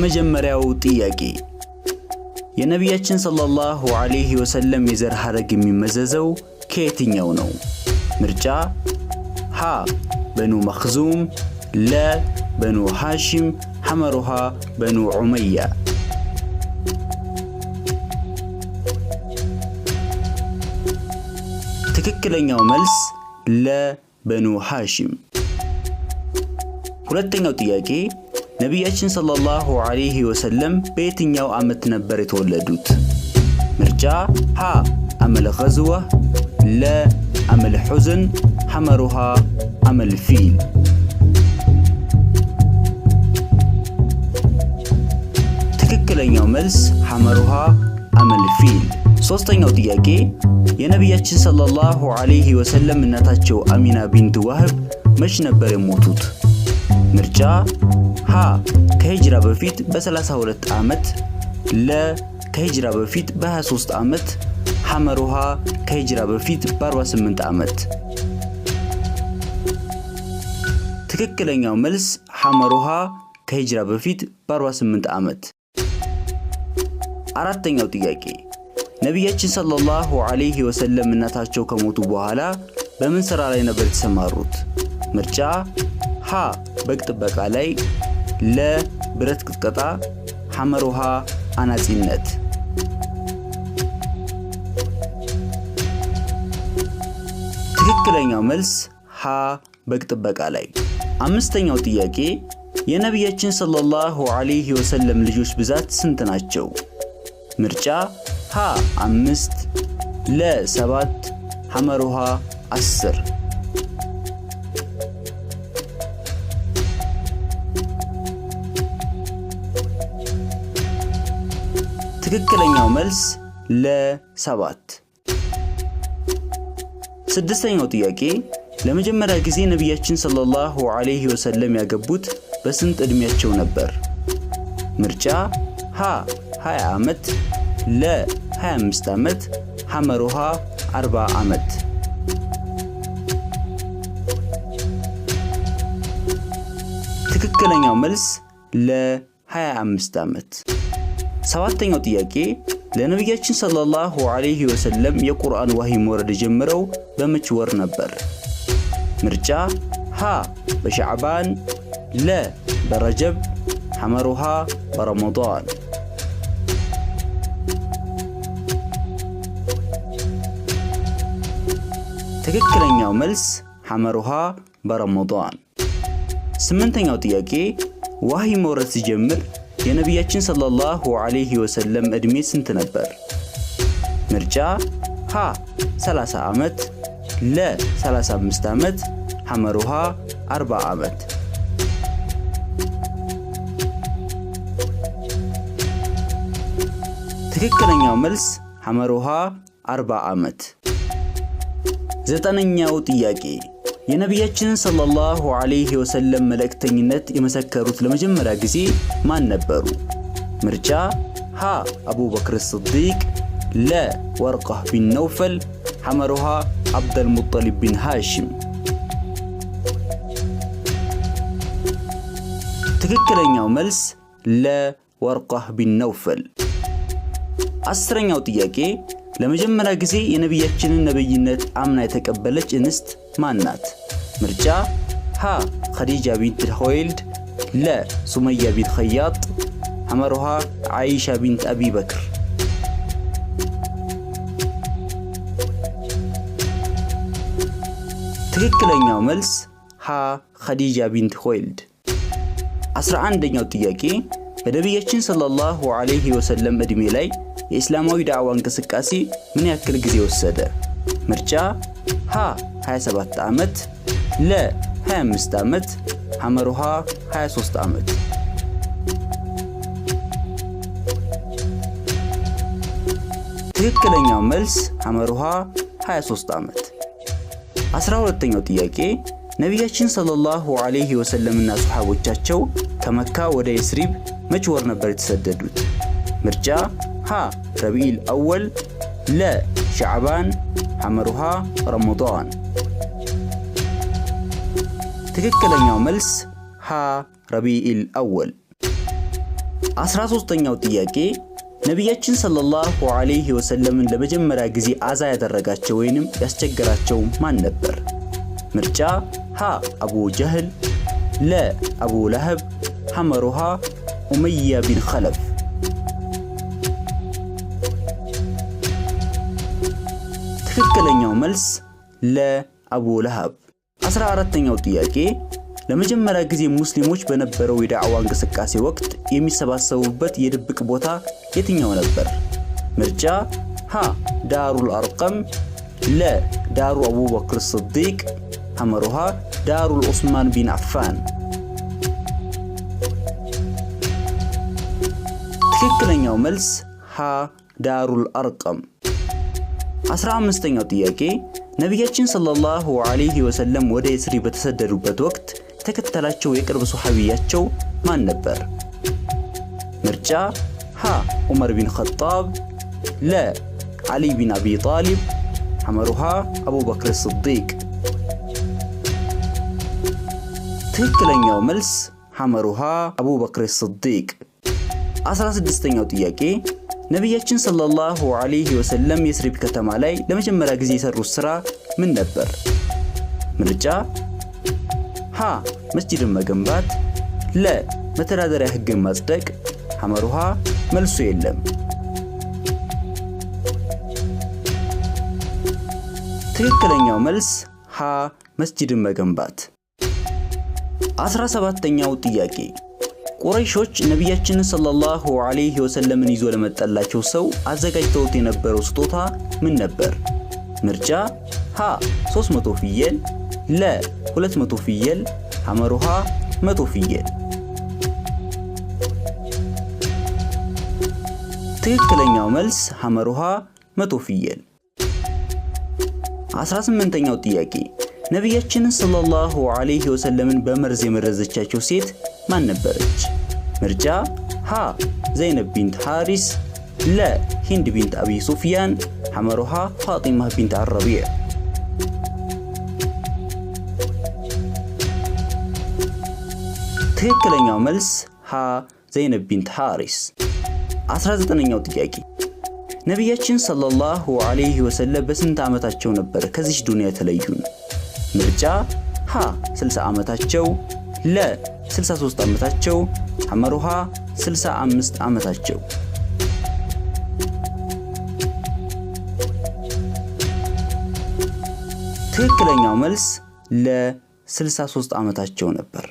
የመጀመሪያው ጥያቄ የነቢያችን ሰለላሁ ዐለይሂ ወሰለም የዘር ሐረግ የሚመዘዘው ከየትኛው ነው? ምርጫ ሀ በኑ መኽዙም፣ ለ በኑ ሃሺም፣ ሐመሩሃ በኑ ዑመያ። ትክክለኛው መልስ ለ በኑ ሃሺም። ሁለተኛው ጥያቄ ነቢያችን ሰለላሁ ዐለይሂ ወሰለም በየትኛው ዓመት ነበር የተወለዱት? ምርጫ ሀ አመል ገዝዋ፣ ለ አመል ሑዝን፣ ሐመሩሃ አመል ፊል። ትክክለኛው መልስ ሐመሩሃ አመል ፊል። ሶስተኛው ጥያቄ የነቢያችን ሰለላሁ ዐለይሂ ወሰለም እናታቸው አሚና ቢንት ዋህብ መች ነበር የሞቱት? ምርጫ ሀ ከሂጅራ በፊት በ32 ዓመት፣ ለ ከሂጅራ በፊት በ23 ዓመት፣ ሐመሩሃ ከሂጅራ በፊት በ48 ዓመት። ትክክለኛው መልስ ሐመሩሃ ከሂጅራ በፊት በ48 ዓመት። አራተኛው ጥያቄ ነቢያችን ሰለላሁ ዐለይሂ ወሰለም እናታቸው ከሞቱ በኋላ በምን ሥራ ላይ ነበር የተሰማሩት? ምርጫ ሀ በግ ጥበቃ ላይ፣ ለ ብረት ቅጥቀጣ፣ ሐመሩሃ አናጺነት። ትክክለኛው መልስ ሀ በግ ጥበቃ ላይ። አምስተኛው ጥያቄ የነቢያችን ሰለላሁ ዐለይሂ ወሰለም ልጆች ብዛት ስንት ናቸው? ምርጫ ሀ 5፣ ለ 7፣ ሐመሩሃ 10። ትክክለኛው መልስ ለ7። ስድስተኛው ጥያቄ ለመጀመሪያ ጊዜ ነቢያችን ሰለላሁ ዐለይሂ ወሰለም ያገቡት በስንት ዕድሜያቸው ነበር? ምርጫ ሀ 20 ዓመት፣ ለ 25 ዓመት፣ ሐመሩሃ 40 ዓመት። ትክክለኛው መልስ ለ 25 ዓመት። ሰባተኛው ጥያቄ ለነቢያችን ሰለላሁ ዐለይሂ ወሰለም የቁርአን ወህይ መውረድ የጀመረው በመች ወር ነበር? ምርጫ ሀ በሸዕባን፣ ለ በረጀብ፣ ሐመሩሃ በረመዳን። ትክክለኛው መልስ ሐመሩሃ በረመዳን። ስምንተኛው ጥያቄ ወህይ መውረድ ሲጀምር የነቢያችን ሰለላሁ ዐለይሂ ወሰለም ዕድሜ ስንት ነበር? ምርጫ ሀ 30 ዓመት፣ ለ 35 ዓመት፣ ሐመሩሃ 40 ዓመት። ትክክለኛው መልስ ሐመሩሃ 40 ዓመት። ዘጠነኛው ጥያቄ የነቢያችን ሰለላሁ ዐለይሂ ወሰለም መልእክተኝነት የመሰከሩት ለመጀመሪያ ጊዜ ማን ነበሩ? ምርጫ ሀ አቡበክር ስዲቅ፣ ለ ወርቀህ ቢን ነውፈል፣ ሐመሩሃ አብደልሙጠሊብ ቢን ሃሺም። ትክክለኛው መልስ ለ ወርቀህ ቢን ነውፈል። አስረኛው ጥያቄ ለመጀመሪያ ጊዜ የነቢያችንን ነብይነት አምና የተቀበለች እንስት ማን ናት? ምርጫ ሀ ኸዲጃ ቢንት ኹወይልድ፣ ለ ሱመያ ቢንት ኸያጥ፣ ሐመሩሃ አይሻ ቢንት አቢ በክር። ትክክለኛው መልስ ሀ ኸዲጃ ቢንት ኹወይልድ። 11ኛው ጥያቄ በነቢያችን ሰለላሁ ዐለይሂ ወሰለም ዕድሜ ላይ የእስላማዊ ዳዕዋ እንቅስቃሴ ምን ያክል ጊዜ ወሰደ? ምርጫ ሀ 27 ዓመት፣ ለ 25 ዓመት፣ ሐመሩሃ 23 ዓመት። ትክክለኛው መልስ ሐመሩሃ 23 ዓመት። 12ኛው ጥያቄ ነቢያችን ሰለላሁ ዐለይሂ ወሰለምና ሱሐቦቻቸው ከመካ ወደ የስሪብ መች ወር ነበር የተሰደዱት? ምርጫ ሀ ረቢኢል አወል፣ ለ ሸዕባን፣ ሐመሩሃ ረመዳን። ትክክለኛው መልስ ሀ ረቢኢል አወል። 13ኛው ጥያቄ ነቢያችን ሰለላሁ ዐለይሂ ወሰለምን ለመጀመሪያ ጊዜ አዛ ያደረጋቸው ወይንም ያስቸገራቸው ማን ነበር? ምርጫ ሀ አቡ ጀህል፣ ለ አቡ ለህብ፣ ሐመሩሃ ኡመያ ቢን ኸለፍ። ትክክለኛው መልስ ለ አቡ ለህብ። 14ኛው ጥያቄ ለመጀመሪያ ጊዜ ሙስሊሞች በነበረው የዳዕዋ እንቅስቃሴ ወቅት የሚሰባሰቡበት የድብቅ ቦታ የትኛው ነበር? ምርጫ ሀ ዳሩል አርቀም፣ ለ ዳሩ አቡበክር ስዲቅ፣ ሐመሩሃ ዳሩል ዑስማን ቢን አፋን። ትክክለኛው መልስ ሀ ዳሩል አርቀም። 15ኛው ጥያቄ ነቢያችን ሰለላሁ ዐለይሂ ወሰለም ወደ የስሪ በተሰደዱበት ወቅት የተከተላቸው የቅርብ ሱሐቢያቸው ማን ነበር? ምርጫ ሀ ዑመር ቢን ኸጣብ፣ ለ ዓሊ ቢን አቢ ጣሊብ፣ ሐመሩሃ አቡበክር ስዲቅ። ትክክለኛው መልስ ሐመሩሃ አቡበክር ስዲቅ። 16ኛው ጥያቄ ነቢያችን ሰለላሁ ዐለይሂ ወሰለም የስሪብ ከተማ ላይ ለመጀመሪያ ጊዜ የሰሩት ስራ ምን ነበር? ምርጫ ሀ መስጂድን መገንባት፣ ለ መተዳደሪያ ህግን ማጽደቅ፣ ሐመሩሃ መልሱ የለም። ትክክለኛው መልስ ሀ መስጂድን መገንባት። 17ኛው ጥያቄ ቁረይሾች ነቢያችንን ሰለላሁ ዐለይሂ ወሰለምን ይዞ ለመጣላቸው ሰው አዘጋጅተውት የነበረው ስጦታ ምን ነበር? ምርጫ ሀ 300 ፍየል፣ ለ 200 ፍየል፣ ሐመሩሃ 100 ፍየል። ትክክለኛው መልስ ሐመሩሃ 100 ፍየል። 18ኛው ጥያቄ ነቢያችንን ሰለላሁ ዐለይሂ ወሰለምን በመርዝ የመረዘቻቸው ሴት ማን ነበረች? ምርጫ ሀ ዘይነብ ቢንት ሐሪስ፣ ለ ሂንድ ቢንት አቢ ሱፊያን፣ ሐመሩሃ ፋጢማ ቢንት አረቢዕ። ትክክለኛው መልስ ሀ ዘይነብ ቢንት ሐሪስ። 19ኛው ጥያቄ ነቢያችን ሰለላሁ ዐለይሂ ወሰለም በስንት ዓመታቸው ነበር ከዚህ ዱንያ የተለዩን? ምርጫ ሀ 60 ዓመታቸው፣ ለ 63 ዓመታቸው፣ ሐመሩሃ 65 ዓመታቸው። ትክክለኛው መልስ ለ 63 ዓመታቸው ነበር።